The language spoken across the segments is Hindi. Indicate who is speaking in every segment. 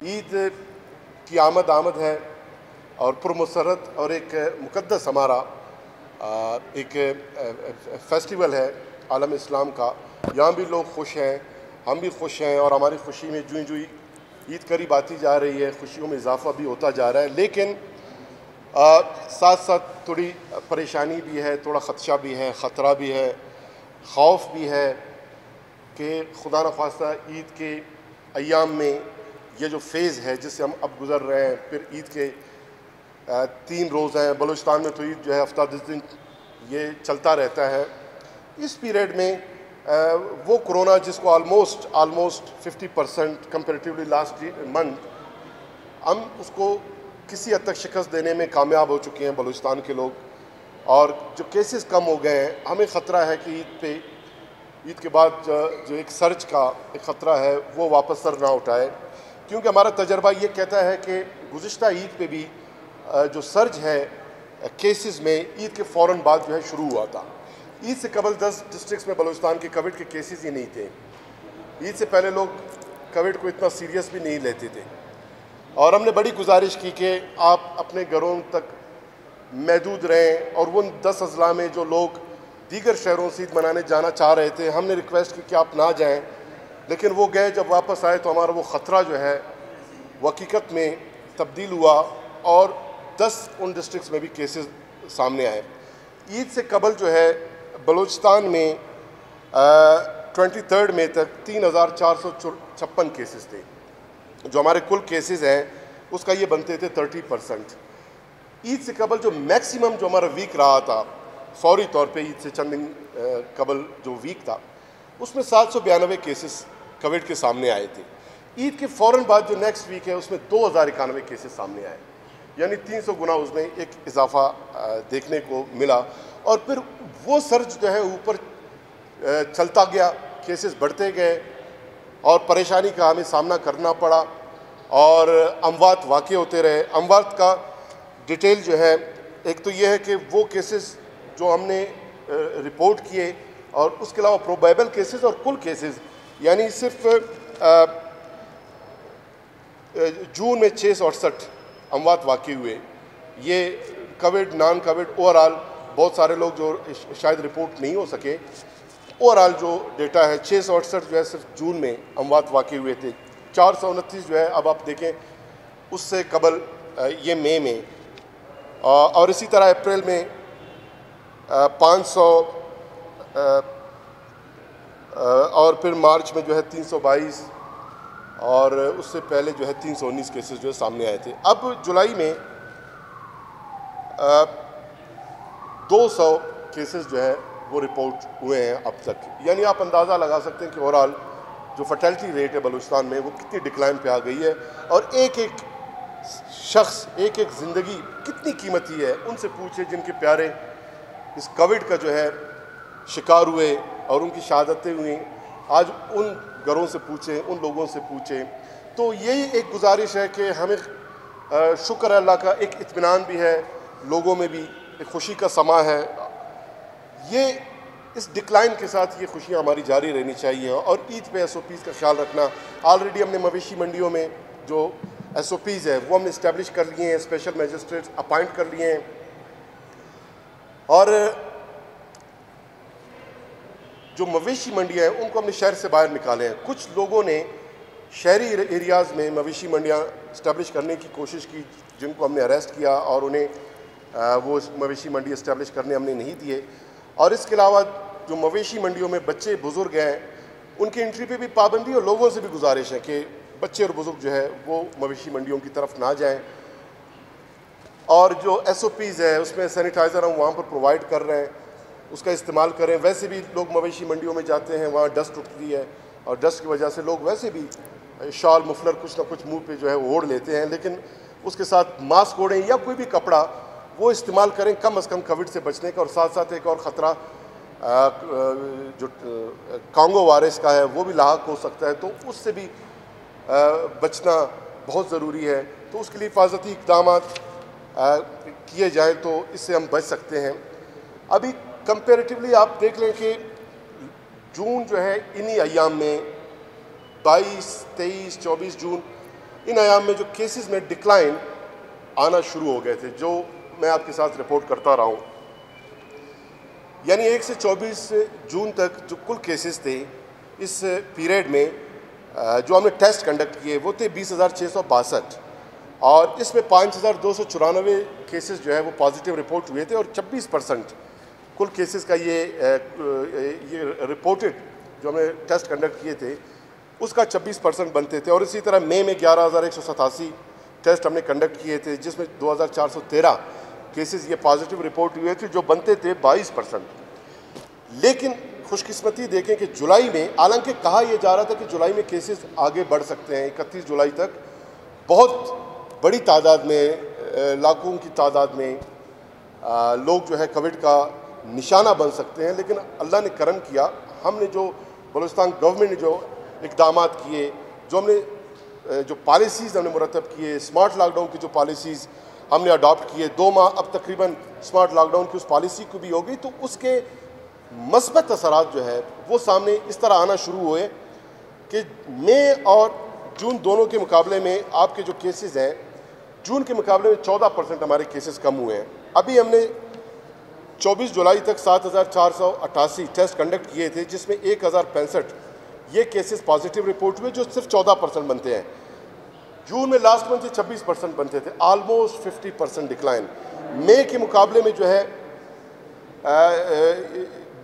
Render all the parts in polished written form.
Speaker 1: ईद की आमद है और पुरमसरत और एक मुक़द्दस हमारा एक फेस्टिवल है आलम इस्लाम का। यहाँ भी लोग खुश हैं, हम भी खुश हैं और हमारी खुशी में जुई जुई ईद करीब आती जा रही है, खुशियों में इजाफा भी होता जा रहा है। लेकिन साथ साथ थोड़ी परेशानी भी है, थोड़ा ख़दशा भी है, ख़तरा भी है, खौफ भी है कि खुदा न खास्ता ईद के अय्याम में ये जो फेज़ है जिससे हम अब गुज़र रहे हैं, फिर ईद के 3 रोज़ हैं। बलूचिस्तान में तो ईद जो है हफ्ता 10 दिन ये चलता रहता है। इस पीरियड में वो कोरोना जिसको आलमोस्ट 50% कंपेरेटिवली लास्ट मंथ हम उसको किसी हद तक शिकस्त देने में कामयाब हो चुके हैं बलूचिस्तान के लोग, और जो केसेस कम हो गए हैं। हमें ख़तरा है कि ईद के बाद जो एक सर्च का एक ख़तरा है वो वापस सर ना उठाए, क्योंकि हमारा तजर्बा ये कहता है कि गुज़िश्ता ईद पे भी जो सर्ज है केसेस में ईद के फ़ौरन बाद जो है शुरू हुआ था। ईद से कबल 10 डिस्ट्रिक्ट्स में बलूचिस्तान के कोविड के केसेस ही नहीं थे। ईद से पहले लोग कोविड को इतना सीरियस भी नहीं लेते थे, और हमने बड़ी गुजारिश की कि आप अपने घरों तक महदूद रहें। और उन 10 अज़ला में जो लोग दीगर शहरों से ईद मनाने जाना चाह रहे थे, हमने रिक्वेस्ट की कि आप ना जाएं, लेकिन वो गए। जब वापस आए तो हमारा वो ख़तरा जो है वो हकीकत में तब्दील हुआ और 10 उन डिस्ट्रिक्ट्स में भी केसेस सामने आए। ईद से कबल जो है बलूचिस्तान में 23 मई तक 3456 केसेस थे। जो हमारे कुल केसेस हैं उसका ये बनते थे 30%। ईद से कबल जो मैक्सिमम जो हमारा वीक रहा था, फौरी तौर पे ईद से चंद दिन कबल जो वीक था, उसमें 792 केसेस कोविड के सामने आए थे। ईद के फ़ौरन बाद जो नेक्स्ट वीक है उसमें 2091 केसेस सामने आए, यानी 300 गुना उसमें एक इजाफा देखने को मिला। और फिर वो सर्ज जो है ऊपर चलता गया, केसेस बढ़ते गए और परेशानी का हमें सामना करना पड़ा और अमवात वाक़ई होते रहे। अमवात का डिटेल जो है, एक तो ये है कि वो केसेस जो हमने रिपोर्ट किए और उसके अलावा प्रोबेबल केसेस और कुल केसेस, यानी सिर्फ जून में 668 अमवात वाक़ई हुए। ये कोविड नॉन कोविड ओवरऑल बहुत सारे लोग जो शायद रिपोर्ट नहीं हो सके, ओवरऑल जो डेटा है 668 जो है सिर्फ जून में अमवात वाक़ई हुए थे। 429 जो है अब आप देखें उससे कबल ये मई में, और इसी तरह अप्रैल में 500 और फिर मार्च में जो है 322 और उससे पहले जो है 319 केसेस जो है सामने आए थे। अब जुलाई में 200 केसेस जो है वो रिपोर्ट हुए हैं अब तक। यानी आप अंदाज़ा लगा सकते हैं कि ओवरऑल जो फर्टिलिटी रेट है बलूचिस्तान में वो कितनी डिक्लाइन पे आ गई है, और एक एक शख्स, एक एक ज़िंदगी कितनी कीमती है। उनसे पूछे जिनके प्यारे इस कोविड का जो है शिकार हुए और उनकी शहादतें हुई, आज उन घरों से पूछें, उन लोगों से पूछें। तो यही एक गुजारिश है कि हमें शुक्र अल्लाह का एक इत्मीनान भी है, लोगों में भी एक खुशी का समा है। ये इस डिक्लाइन के साथ ये खुशियाँ हमारी जारी रहनी चाहिए, और ईद पे SOPs का ख्याल रखना। ऑलरेडी हमने मवेशी मंडियों में जो SOPs है वो हमने इस्टेब्लिश कर लिए हैं, स्पेशल मजिस्ट्रेट्स अपॉइंट कर लिए हैं, और जो मवेशी मंडियाँ हैं उनको हमने शहर से बाहर निकाले हैं। कुछ लोगों ने शहरी एरियाज़ में मवेशी मंडियाँ इस्टेब्लिश करने की कोशिश की, जिनको हमने अरेस्ट किया और उन्हें वो मवेशी मंडी इस्टेब्लिश करने हमने नहीं दिए। और इसके अलावा जो मवेशी मंडियों में बच्चे बुज़ुर्ग हैं उनकी एंट्री पे भी पाबंदी, और लोगों से भी गुजारिश है कि बच्चे और बुज़ुर्ग जो है वो मवेशी मंडियों की तरफ ना जाएं। और जो SOPs है उसमें सैनिटाइज़र हम वहाँ पर प्रोवाइड कर रहे हैं, उसका इस्तेमाल करें। वैसे भी लोग मवेशी मंडियों में जाते हैं, वहाँ डस्ट उठती है, और डस्ट की वजह से लोग वैसे भी शॉल मफलर कुछ ना कुछ मुँह पर जो है ओढ़ लेते हैं, लेकिन उसके साथ मास्क ओढ़ें या कोई भी कपड़ा वो इस्तेमाल करें कम अज़ कम कोविड से बचने का। और साथ साथ एक और ख़तरा जो कांगो वायरस का है वो भी लाहक हो सकता है, तो उससे भी बचना बहुत ज़रूरी है। तो उसके लिए हिफाजती इक़दाम किए जाएँ तो इससे हम बच सकते हैं। अभी कंपेरेटिवली आप देख लें कि जून जो है इन्हीं अय्याम में 22, 23, 24 जून इन अयाम में जो केसेस में डिक्लाइन आना शुरू हो गए थे, जो मैं आपके साथ रिपोर्ट करता रहा हूँ। यानी 1 से 24 जून तक जो कुल केसेस थे इस पीरियड में जो हमने टेस्ट कंडक्ट किए वो थे 20,662 और इसमें 5,294 केसेस जो है वो पॉजिटिव रिपोर्ट हुए थे और 26% कुल केसेस का ये रिपोर्टेड जो हमने टेस्ट कंडक्ट किए थे उसका 26% बनते थे। और इसी तरह मई में 11,187 टेस्ट हमने कंडक्ट किए थे जिसमें 2,413 केसेस ये पॉजिटिव रिपोर्ट हुए थे जो बनते थे 22%। लेकिन खुशकिस्मती देखें कि जुलाई में, हालांकि कहा यह जा रहा था कि जुलाई में केसेस आगे बढ़ सकते हैं, 31 जुलाई तक बहुत बड़ी तादाद में, लाखों की तादाद में लोग जो है कोविड का निशाना बन सकते हैं। लेकिन अल्लाह ने करम किया, हमने जो बलूचिस्तान गवर्नमेंट ने जो इक़दाम किए, जो हमने जो पॉलिसीज़ हमने मुरतब किए, स्मार्ट लॉकडाउन की जो पॉलिसीज़ हमने अडॉप्ट किए, 2 माह अब तकरीबन स्मार्ट लॉकडाउन की उस पॉलिसी को भी हो गई, तो उसके मस्बत असरात जो है वो सामने इस तरह आना शुरू हुए कि मई और जून दोनों के मुकाबले में आपके जो केसेस हैं, जून के मुकाबले में 14% हमारे केसेस कम हुए हैं। अभी हमने 24 जुलाई तक 7,488 टेस्ट कंडक्ट किए थे जिसमें 1,065 ये केसेस पॉजिटिव रिपोर्ट हुए जो सिर्फ 14% बनते हैं। जून में लास्ट मंथ 26% बनते थे, ऑलमोस्ट 50% डिक्लाइन। मई के मुकाबले में जो है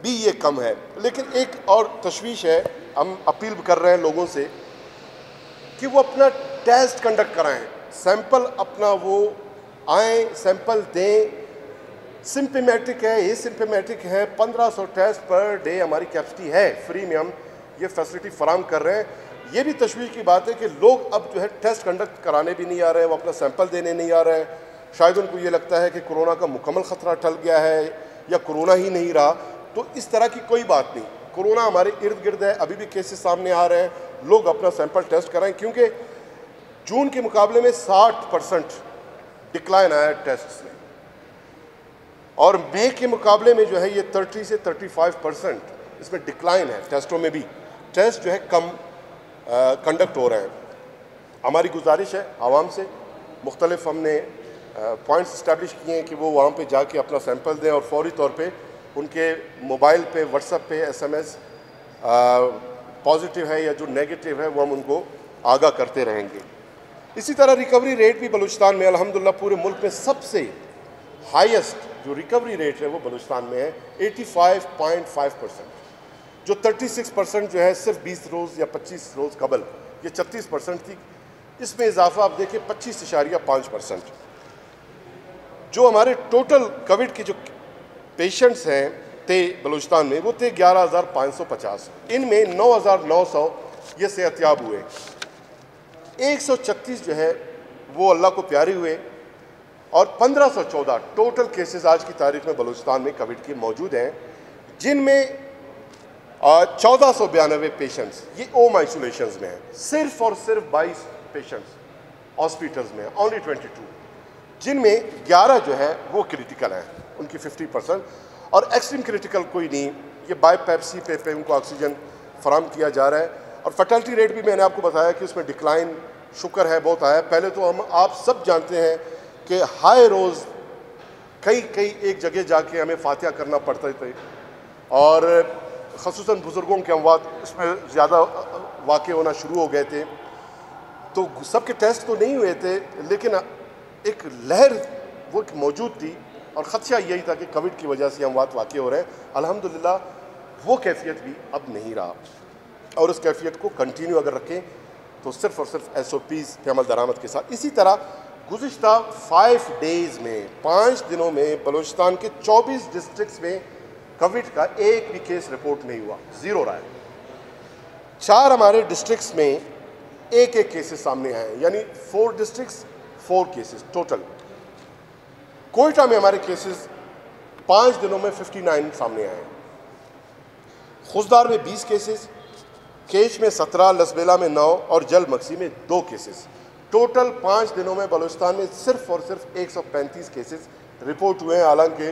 Speaker 1: भी ये कम है। लेकिन एक और तशवीश है, हम अपील कर रहे हैं लोगों से कि वो अपना टेस्ट कंडक्ट कराएं, सैंपल अपना वो आएँ, सैंपल दें। सिम्पटोमेटिक है, एसिम्पटोमेटिक है, 1500 टेस्ट पर डे हमारी कैपेसिटी है, फ्री में हम ये फैसिलिटी फराम कर रहे हैं। ये भी तशवीश की बात है कि लोग अब जो है टेस्ट कंडक्ट कराने भी नहीं आ रहे हैं, वो अपना सैंपल देने नहीं आ रहे हैं। शायद उनको ये लगता है कि कोरोना का मुकम्मल ख़तरा टल गया है या कोरोना ही नहीं रहा। तो इस तरह की कोई बात नहीं, कोरोना हमारे इर्द गिर्द है, अभी भी केसेस सामने आ रहे हैं, लोग अपना सैंपल टेस्ट कराएं। क्योंकि जून के मुकाबले में 60% डिक्लाइन आया टेस्ट में और मई के मुकाबले में जो है ये 30 से 35% इसमें डिक्लाइन है। टेस्टों में भी टेस्ट जो है कम कंडक्ट हो रहे हैं। हमारी गुजारिश है आवाम से, मुख्तलिफ हमने पॉइंट्स इस्टेब्लिश किए हैं कि वो वहाँ पे जाके अपना सैंपल दें और फौरी तौर पे उनके मोबाइल पे, व्हाट्सएप पे SMS पॉजिटिव है या जो नेगेटिव है वो हम उनको आगाह करते रहेंगे। इसी तरह रिकवरी रेट भी बलूचिस्तान में अल्हम्दुलिल्लाह पूरे मुल्क में सबसे हाईएस्ट जो रिकवरी रेट है वो बलूचिस्तान में है 85.5%, जो 36% जो है सिर्फ 20 रोज़ या 25 रोज़ कबल ये 36% थी। इसमें इजाफा आप देखें 25.5%। जो हमारे टोटल कोविड के जो पेशेंट्स हैं थे बलूचिस्तान में वो थे 11,550, इनमें 9,900 ये सेहतयाब हुए, 136 जो है वो अल्लाह को प्यारे हुए और 1514 टोटल केसेस आज की तारीख में बलूचिस्तान में कोविड के मौजूद हैं, जिनमें 1492 पेशेंट्स ये होम आइसोलेशन में हैं, सिर्फ और सिर्फ 22 पेशेंट्स हॉस्पिटल्स में, ओनली 22, जिनमें 11 जो है वो क्रिटिकल हैं, उनकी 50%, और एक्सट्रीम क्रिटिकल कोई नहीं, ये बाईपेप्सी पे उनको ऑक्सीजन फराम किया जा रहा है। और फर्टिलिटी रेट भी मैंने आपको बताया कि उसमें डिक्लाइन शुक्र है बहुत आया। पहले तो हम आप सब जानते हैं कि हाई रोज़ कई एक जगह जाके हमें फातिहा करना पड़ते थे और ख़ुसूसन बुज़ुर्गों के अमवात इसमें ज़्यादा वाक़े होना शुरू हो गए थे। तो सबके टेस्ट तो नहीं हुए थे लेकिन एक लहर वो मौजूद थी और ख़दशा यही था कि कोविड की वजह से अमवात वाक़े हो रहे हैं। अल्हम्दुलिल्लाह वो कैफियत भी अब नहीं रहा और उस कैफियत को कंटिन्यू अगर रखें तो सिर्फ़ और सिर्फ SOPs पे अमल दरामद के साथ। इसी तरह गुज़िश्ता 5 डेज़ में, 5 दिनों में बलूचिस्तान के 24 डिस्ट्रिक्ट्स में कोविड का एक भी केस रिपोर्ट नहीं हुआ, 0 रहा है। 4 हमारे डिस्ट्रिक्ट्स में एक केसेस सामने आए, यानी 4 डिस्ट्रिक्ट्स 4 केसेस टोटल। कोयटा में हमारे केसेस 5 दिनों में 59 सामने आए, खुशदार में 20 केसेस, केश में 17, लसबेला में 9 और जल मक्सी में 2 केसेस। टोटल 5 दिनों में बलूचिस्तान में सिर्फ और सिर्फ 135 केसेस रिपोर्ट हुए हैं। हालांकि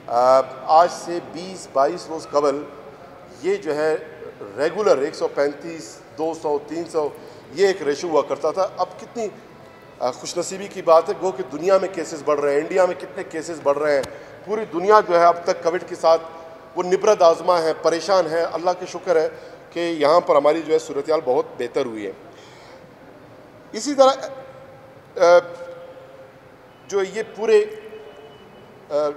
Speaker 1: आज से 20-22 रोज़ कबल ये जो है रेगुलर 135, 200, 300 ये एक रेशो हुआ करता था। अब कितनी खुशनसीबी की बात है गो कि दुनिया में केसेस बढ़ रहे हैं, इंडिया में कितने केसेस बढ़ रहे हैं। पूरी दुनिया जो है अब तक कोविड के साथ वो निबरद आजमा है, परेशान है। अल्लाह के शुक्र है कि यहाँ पर हमारी जो है सूरत हाल बहुत बेहतर हुई है। इसी तरह जो ये पूरे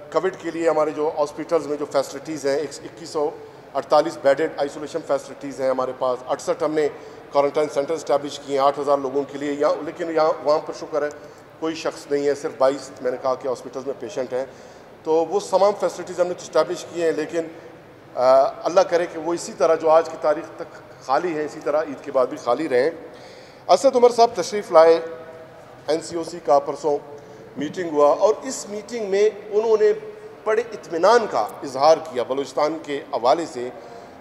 Speaker 1: कोविड के लिए हमारे जो हॉस्पिटल्स में जो फैसिलिटीज़ हैं 2148 बेडेड आइसोलेशन फैसिलिटीज़ हैं हमारे पास। 68 हमने क्वारंटाइन सेंटर इस्टेब्लिश किए हैं 8000 लोगों के लिए यहाँ, लेकिन यहाँ वहाँ पर शुक्र है कोई शख्स नहीं है, सिर्फ 22 मैंने कहा कि हॉस्पिटल्स में पेशेंट हैं। तो वो तमाम फैसिलिटीज़ हमने इस्टेब्लिश किए हैं, लेकिन अल्लाह करे कि वो इसी तरह जो आज की तारीख तक खाली है इसी तरह ईद के बाद भी खाली रहें। असद उमर साहब तशरीफ़ लाए, NCOC का परसों मीटिंग हुआ और इस मीटिंग में उन्होंने बड़े इत्मीनान का इजहार किया बलूचिस्तान के हवाले से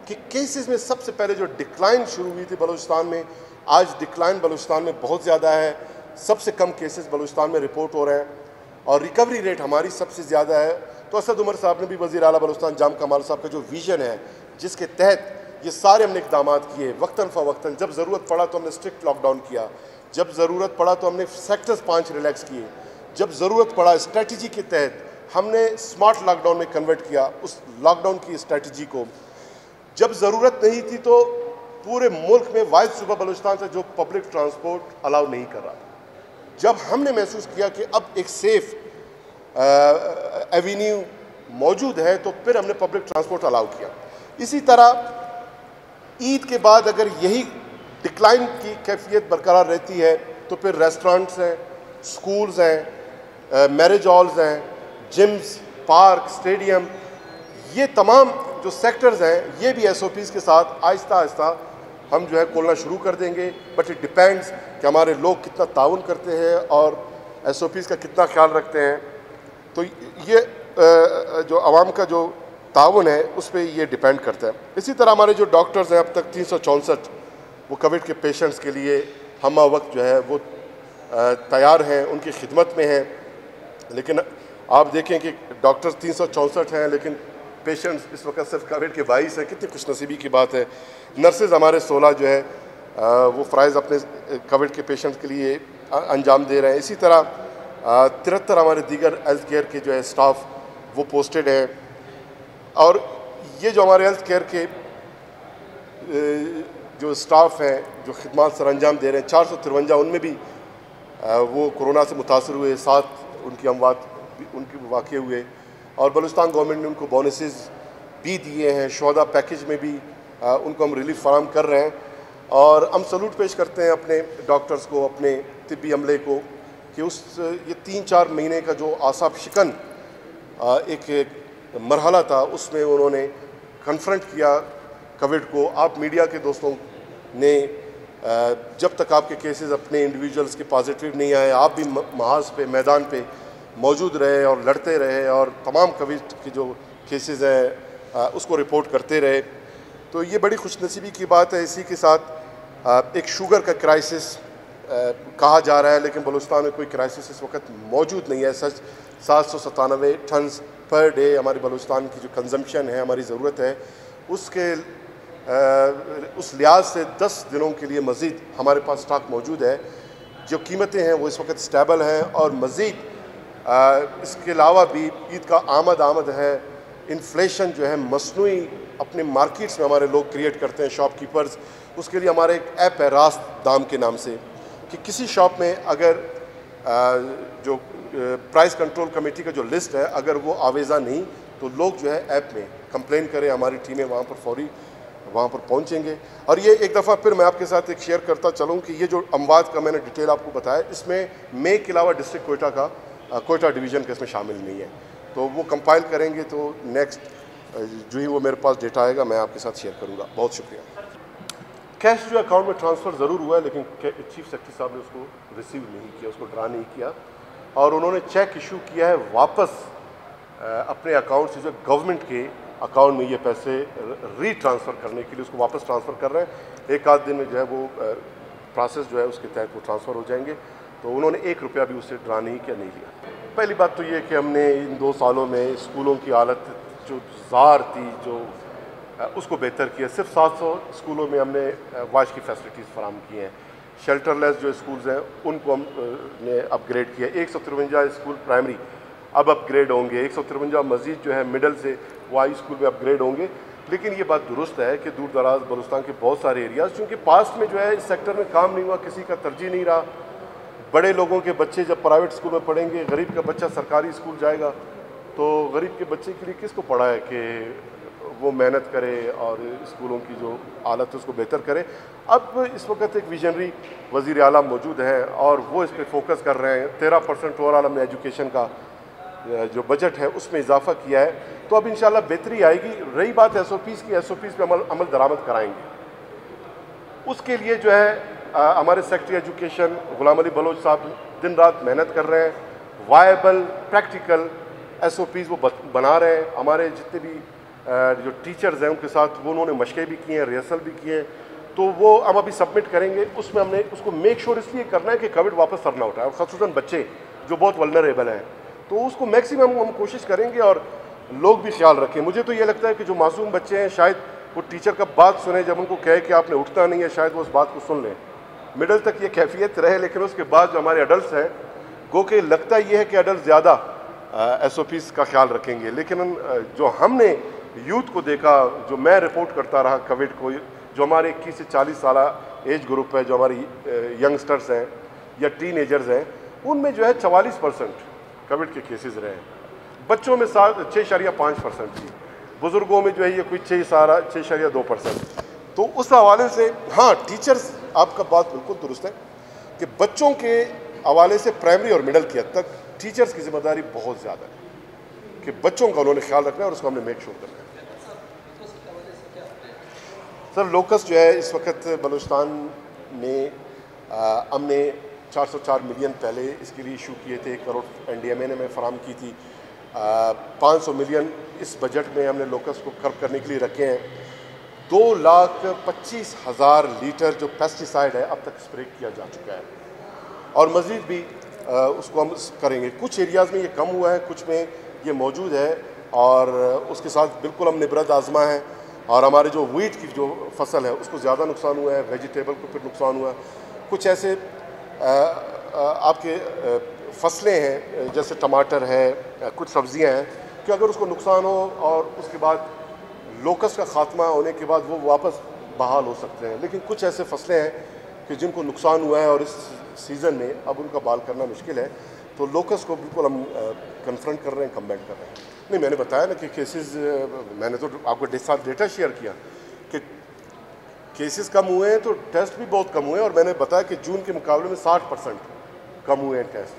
Speaker 1: कि केसेस में सबसे पहले जो डिक्लाइन शुरू हुई थी बलूचिस्तान में, आज डिक्लाइन बलूचिस्तान में बहुत ज़्यादा है। सबसे कम केसेस बलूचिस्तान में रिपोर्ट हो रहे हैं और रिकवरी रेट हमारी सबसे ज़्यादा है। तो असद उमर साहब ने भी वज़ीर आला बलूचिस्तान जाम कमाल साहब का जो विज़न है जिसके तहत ये सारे हमने इक़दाम किए, वक्तन फ़वक्तन जब ज़रूरत पड़ा तो हमने स्ट्रिक्ट लॉकडाउन किया, जब ज़रूरत पड़ा तो हमने सेक्टर्स 5 रिलैक्स किए, जब ज़रूरत पड़ा स्ट्रेटजी के तहत हमने स्मार्ट लॉकडाउन में कन्वर्ट किया उस लॉकडाउन की स्ट्रेटजी को। जब ज़रूरत नहीं थी तो पूरे मुल्क में वाहिद सूबा बलूचिस्तान से जो पब्लिक ट्रांसपोर्ट अलाउ नहीं कर रहा था। जब हमने महसूस किया कि अब एक सेफ़ एवेन्यू मौजूद है तो फिर हमने पब्लिक ट्रांसपोर्ट अलाउ किया। इसी तरह ईद के बाद अगर यही डिक्लाइन की कैफियत बरकरार रहती है तो फिर रेस्टोरेंट्स हैं, स्कूल्स हैं, मैरिज हॉल्स हैं, जिम्स, पार्क, स्टेडियम, ये तमाम जो सेक्टर्स हैं ये भी SOPs के साथ आहिस्ता आहिस्ता हम जो है खोलना शुरू कर देंगे। बट इट डिपेंड्स कि हमारे लोग कितना ताउन करते हैं और SOPs का कितना ख्याल रखते हैं। तो ये जो आवाम का जो ताउन है उस पर ये डिपेंड करता है। इसी तरह हमारे जो डॉक्टर्स हैं अब तक 364 वो कोविड के पेशेंट्स के लिए हम वक्त जो है वो तैयार हैं, उनकी खिदमत में हैं। लेकिन आप देखें कि डॉक्टर्स 364 हैं लेकिन पेशेंट्स इस वक्त सिर्फ कोविड के 22 हैं। कितनी खुशनसीबी की बात है। नर्सेज हमारे 16 जो है वो फ़राइज़ अपने कोविड के पेशेंट्स के लिए अंजाम दे रहे हैं। इसी तरह 73 हमारे दीगर हेल्थ केयर के जो है स्टाफ वो पोस्टेड हैं। और ये जो हमारे हेल्थ केयर के जो स्टाफ हैं जो खिदमत सर अंजाम दे रहे हैं 453 उनमें भी वो कोरोना से मुतासर हुए, 7 उनकी अमवात उनके वाक़े हुए और बलूचिस्तान गवर्नमेंट ने उनको बोनसेस भी दिए हैं। शोहदा पैकेज में भी उनको हम रिलीफ फराहम कर रहे हैं और हम सलूट पेश करते हैं अपने डॉक्टर्स को, अपने तिब्बी अमले को कि उस ये 3-4 महीने का जो आसाब शिकन एक मरहला था उसमें उन्होंने कन्फ्रंट किया कोविड को। आप मीडिया के दोस्तों ने जब तक आपके केसेस अपने इंडिविजुअल्स के पॉजिटिव नहीं आए आप भी महाज पे मैदान पे मौजूद रहे और लड़ते रहे और तमाम कोविड के जो केसेस हैं उसको रिपोर्ट करते रहे। तो ये बड़ी खुशनसीबी की बात है। इसी के साथ एक शुगर का क्राइसिस कहा जा रहा है लेकिन बलूचिस्तान में कोई क्राइसिस इस वक्त मौजूद नहीं है। सच 797 टन पर डे हमारी बलूचिस्तान की जो कंजम्पशन है, हमारी ज़रूरत है, उसके उस लिहाज से 10 दिनों के लिए मज़ीद हमारे पास स्टॉक मौजूद है। जो कीमतें हैं वो इस वक्त स्टेबल हैं और मज़ीद इसके अलावा भी ईद का आमद है। इन्फ्लेशन जो है मसनूई अपने मार्केट्स में हमारे लोग क्रिएट करते हैं, शॉपकीपर्स। उसके लिए हमारे एक ऐप है रास्त दाम के नाम से कि किसी शॉप में अगर जो प्राइस कंट्रोल कमेटी का जो लिस्ट है अगर वो आवेज़ा नहीं तो लोग जो है ऐप में कंप्लेन करें, हमारी टीमें वहाँ पर फौरी वहाँ पर पहुँचेंगे। और ये एक दफ़ा फिर मैं आपके साथ एक शेयर करता चलूँ कि ये जो अमवात का मैंने डिटेल आपको बताया इसमें मे के अलावा डिस्ट्रिक्ट कोयटा का कोयटा डिवीज़न का इसमें शामिल नहीं है। तो वो कंपाइल करेंगे तो नेक्स्ट जो ही वो मेरे पास डेटा आएगा मैं आपके साथ शेयर करूँगा। बहुत शुक्रिया। कैश जो अकाउंट में ट्रांसफ़र ज़रूर हुआ है लेकिन चीफ सेक्रेटरी साहब ने उसको रिसीव नहीं किया, उसको ड्रा नहीं किया और उन्होंने चेक इशू किया है वापस अपने अकाउंट से जो गवर्नमेंट के अकाउंट में ये पैसे रीट्रांसफ़र करने के लिए उसको वापस ट्रांसफ़र कर रहे हैं। एक आध दिन में जो है वो प्रोसेस जो है उसके तहत वो ट्रांसफ़र हो जाएंगे। तो उन्होंने 1 रुपया भी उससे ड्रा नहीं किया, नहीं लिया। पहली बात तो ये कि हमने इन 2 सालों में स्कूलों की हालत जो ज़ार थी, जो उसको बेहतर किया। सिर्फ 700 स्कूलों में हमने वाश की फैसिलिटीज़ फराम की हैं। शेल्टरलेस जो स्कूल्स हैं उनको हम ने अपग्रेड किया। 153 स्कूल प्राइमरी अब अपग्रेड होंगे, 153 मज़ीद जो है मिडल से वो हाई स्कूल में अपग्रेड होंगे। लेकिन ये बात दुरुस्त है कि दूर दराज बलूचिस्तान के बहुत सारे एरियाज़, क्योंकि पास्ट में जो है इस सेक्टर में काम नहीं हुआ, किसी का तरजीह नहीं रहा। बड़े लोगों के बच्चे जब प्राइवेट स्कूल में पढ़ेंगे, गरीब का बच्चा सरकारी स्कूल जाएगा, तो गरीब के बच्चे के लिए किसको पढ़ा है कि वो मेहनत करे और स्कूलों की जो हालत है उसको बेहतर करे। अब इस वक्त एक विजनरी वज़ीर आला मौजूद हैं और वो इस पर फोकस कर रहे हैं। 13% ओवरऑल हमने एजुकेशन का जो बजट है उसमें इजाफा किया है, तो अब इंशाल्लाह बेहतरी आएगी। रही बात SOPs की, SOPs पे अमल दरामद कराएंगे। उसके लिए जो है हमारे secretary education Ghulam Ali Bloch साहब दिन रात मेहनत कर रहे हैं। वायबल प्रैक्टिकल SOPs वो बना रहे हैं। हमारे जितने भी जो टीचर्स हैं उनके साथ वो उन्होंने मशक़े भी किए हैं, रिहर्सल भी किए हैं, तो वो हम अभी सबमिट करेंगे। उसमें हमने उसको मेक श्योर इसलिए करना है कि कोविड वापस सर ना उठाए, और ख़ासतौन बच्चे जो बहुत वल्नरेबल हैं, तो उसको मैक्सिमम हम कोशिश करेंगे और लोग भी ख्याल रखें। मुझे तो ये लगता है कि जो मासूम बच्चे हैं शायद वो टीचर का बात सुने, जब उनको कहे कि आपने उठना नहीं है, शायद वो उस बात को सुन लें। मिडल तक ये कैफियत रहे, लेकिन उसके बाद जो हमारे अडल्ट हैं, गो के लगता ये है कि अडल्ट ज़्यादा SOPs का ख्याल रखेंगे। लेकिन जो हमने यूथ को देखा, जो मैं रिपोर्ट करता रहा कोविड को, जो हमारे 21 से 40 साल एज ग्रुप है, जो हमारी यंगस्टर्स हैं या टीनेजर्स हैं, उनमें जो है 44% कोविड के केसेस रहे हैं। बच्चों में 6.5% थी, बुज़ुर्गों में जो है ये कोई 6.2%। तो उस हवाले से हाँ, टीचर्स, आपका बात बिल्कुल दुरुस्त है कि बच्चों के हवाले से प्राइमरी और मिडल की हद तक टीचर्स की जिम्मेदारी बहुत ज़्यादा है कि बच्चों का उन्होंने ख्याल रखना है और उसको हमने मेक श्योर करना है। सर, लोकस जो है इस वक्त बलूचिस्तान में हमने 404 मिलियन पहले इसके लिए इशू किए थे, 1 करोड़ NDMA ने हमें फराम की थी। 500 मिलियन इस बजट में हमने लोकस को कर्व करने के लिए रखे हैं। 2,25,000 लीटर जो पेस्टिसाइड है अब तक स्प्रे किया जा चुका है और मज़ीद भी उसको हम करेंगे। कुछ एरियाज़ में ये कम हुआ है, कुछ में ये मौजूद है और उसके साथ बिल्कुल हम निबरत आजमा है। और हमारे जो वीट की जो फसल है उसको ज़्यादा नुकसान हुआ है, वेजिटेबल को फिर नुकसान हुआ है। कुछ ऐसे आपके फसलें हैं जैसे टमाटर है, कुछ सब्ज़ियाँ हैं कि अगर उसको नुकसान हो और उसके बाद लोकस का ख़ात्मा होने के बाद वो वापस बहाल हो सकते हैं। लेकिन कुछ ऐसे फसलें हैं कि जिनको नुकसान हुआ है और इस सीज़न में अब उनका बहाल करना मुश्किल है, तो लोकस को बिल्कुल हम कन्फ्रंट कर रहे हैं, कम्बैट कर रहे हैं। नहीं, मैंने बताया ना कि केसेस, मैंने तो आपको साथ डेटा शेयर किया कि केसेस कम हुए हैं तो टेस्ट भी बहुत कम हुए हैं। और मैंने बताया कि जून के मुकाबले में 60% कम हुए हैं टेस्ट,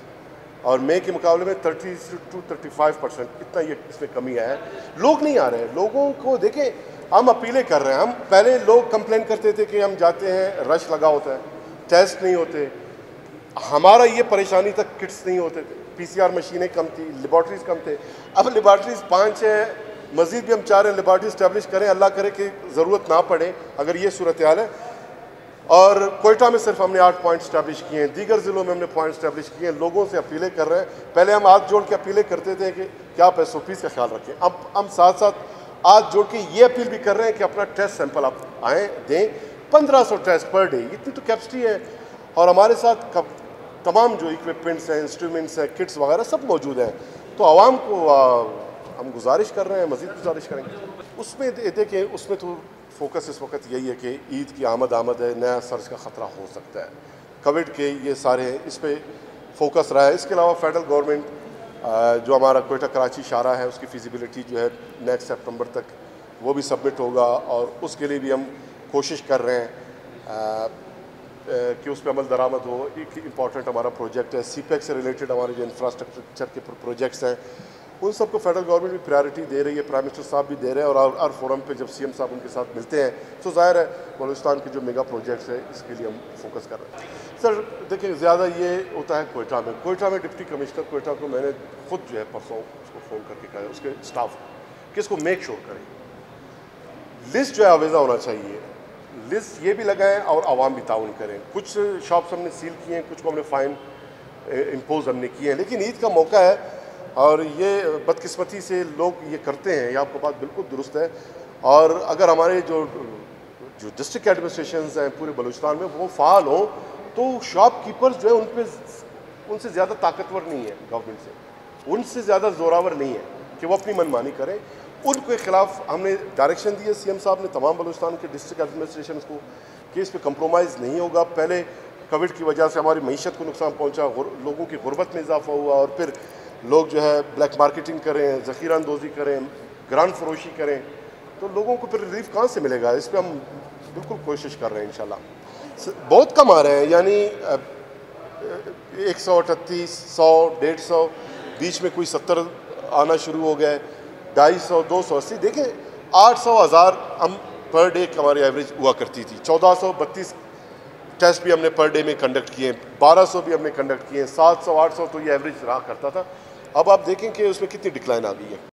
Speaker 1: और मई के मुकाबले में 30 to 35% इतना ये इसमें कमी आया है। लोग नहीं आ रहे हैं, लोगों को देखें, हम अपीलें कर रहे हैं। हम पहले लोग कंप्लेन करते थे कि हम जाते हैं, रश लगा होता है, टेस्ट नहीं होते, हमारा ये परेशानी तक किट्स नहीं होते थे, PCR मशीनें कम थी, लेबॉर्ट्रीज़ कम थे। अब लेबॉर्ट्रीज़ 5 है, मज़ीद भी हम चाह रहे हैं लेबॉर्ट्री इस्टेब्लिश करें, अल्लाह करे कि ज़रूरत ना पड़े अगर ये सूरत हाल है। और कोयटा में सिर्फ हमने 8 पॉइंट इस्टेब्लिश किए हैं, दीगर ज़िलों में हमने पॉइंट इस्टेब्लिश किए हैं। लोगों से अपीलें कर रहे हैं। पहले हम हाथ जोड़ के अपीलें करते थे कि आप SOPs का ख्याल रखें, अब हम साथ साथ हाथ जोड़ के ये अपील भी कर रहे हैं कि अपना टेस्ट सैंपल आप आएँ दें। 1500 टेस्ट पर डे, इतनी तो कैपेसिटी है। और हमारे साथ तमाम जो इक्विपमेंट्स हैं, इंस्ट्रूमेंट्स हैं, किट्स वगैरह सब मौजूद हैं। तो आवाम को हम गुजारिश कर रहे हैं, मज़ीद गुजारिश करेंगे। उसमें देखिए, उसमें तो फोकस इस वक्त यही है कि ईद की आमद है, नया सर्ज का ख़तरा हो सकता है, कोविड के ये सारे इस पर फोकस रहा है। इसके अलावा फेडरल गवर्नमेंट जो हमारा कोयटा कराची शाहरा है उसकी फिजिबिलिटी जो है नेक्स्ट सितंबर तक वो भी सबमिट होगा, और उसके लिए भी हम कोशिश कर रहे हैं कि उस पर अमल दरामद हो। एक इम्पॉर्टेंट हमारा प्रोजेक्ट है CPEC से रिलेटेड, हमारे जो इंफ्रास्ट्रक्चर के प्रोजेक्ट्स हैं उन सबको फेडरल गवर्नमेंट भी प्रायोरिटी दे रही है, प्राइम मिनिस्टर साहब भी दे रहे हैं। और हर फोरम पे जब CM साहब उनके साथ मिलते हैं तो ज़ाहिर है बलूचिस्तान के जो मेगा प्रोजेक्ट्स है इसके लिए हम फोकस कर रहे हैं। सर देखिए, ज़्यादा ये होता है कोयटा में डिप्टी कमिश्नर कोयटा को मैंने खुद जो है परसों उसको फ़ोन करके कहा उसके स्टाफ कि इसको मेक श्योर करें, लिस्ट जो है आवेज़ा होना चाहिए, लिस्ट ये भी लगाएं और आवाम भी ताउन करें। कुछ शॉप्स हमने सील किए हैं, कुछ को हमने फ़ाइन इम्पोज हमने किए हैं, लेकिन ईद का मौका है और ये बदकिस्मती से लोग ये करते हैं। ये आपको बात बिल्कुल दुरुस्त है। और अगर हमारे जो डिस्ट्रिक्ट एडमिनिस्ट्रेशंस हैं पूरे बलूचिस्तान में वो फ़ाल हों तो शॉपकीपर्स जो है उनसे ज़्यादा ताकतवर नहीं है गवर्नमेंट से, उनसे ज़्यादा ज़ोरावर नहीं है कि वो अपनी मनमानी करें। उनके ख़िलाफ़ हमने डायरेक्शन दी है सीएम साहब ने तमाम बलूचिस्तान के डिस्ट्रिक्ट एडमिनिस्ट्रेशन को कि इस पर कंप्रोमाइज़ नहीं होगा। पहले कोविड की वजह से हमारी मईशत को नुकसान पहुँचा, लोगों की गुर्बत में इजाफा हुआ और फिर लोग जो है ब्लैक मार्केटिंग करें, ज़ख़ीरा अंदोज़ी करें, ग्रांट फरोशी करें, तो लोगों को फिर रिलीफ कहाँ से मिलेगा। इस पर हम बिल्कुल कोशिश कर रहे हैं इंशाल्लाह। बहुत कम आ रहे हैं, यानी 138, 100, 150, बीच में कोई 70 आना शुरू हो गया है, 250, 280। देखें 800, 1000 हम पर डे हमारी एवरेज हुआ करती थी। 1432 टेस्ट भी हमने पर डे में कंडक्ट किए, 1200 भी हमने कंडक्ट किए, 700, 800 तो ये एवरेज रहा करता था। अब आप देखें कि उसमें कितनी डिक्लाइन आ गई है।